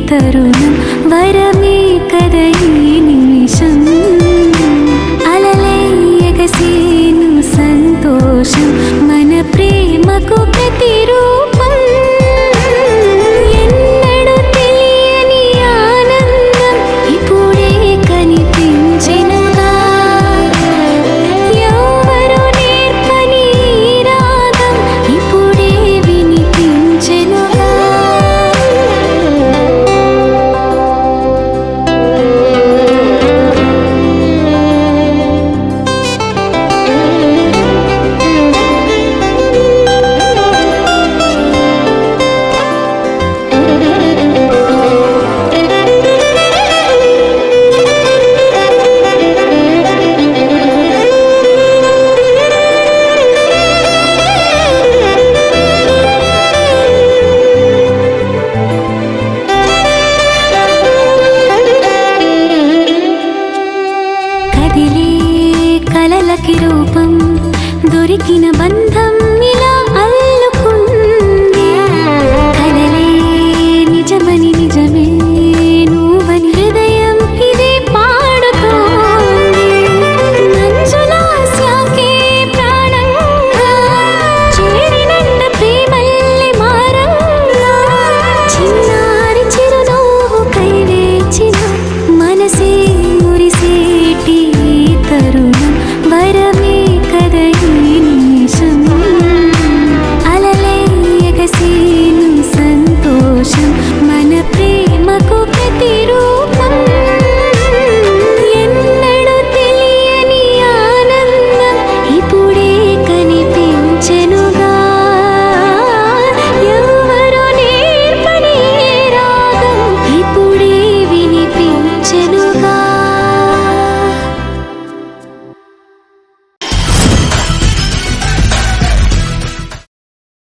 తరుణం వరమే కద ఈ నిమిషం అలలై ఎగసేను సంతోషం మన ప్రేమకు ప్రతిరూపం ఎన్నడూ తెలియని ఆనందం ఇప్పుడే కనిపించెనుగా ఎవరు నేర్పని ఈ రాగం ఇప్పుడే వినిపించెనుగా కదిలే కలలకి రూపం దొరికిన బంధం ఇలా అల్లుకుంది కలలే నిజమని నిజమే నువ్వని హృదయం ఇదే పాడుతోంది మంజులా శాకే ప్రాణంగా చేరినంత ప్రేమల్లి మారంగా చిన్నారి చిరునవ్వు కైవేచిన మనసే మురిసేటి తరుణం వరమే కద ఈ నిమిషం అలలై ఎగసేను సంతోషం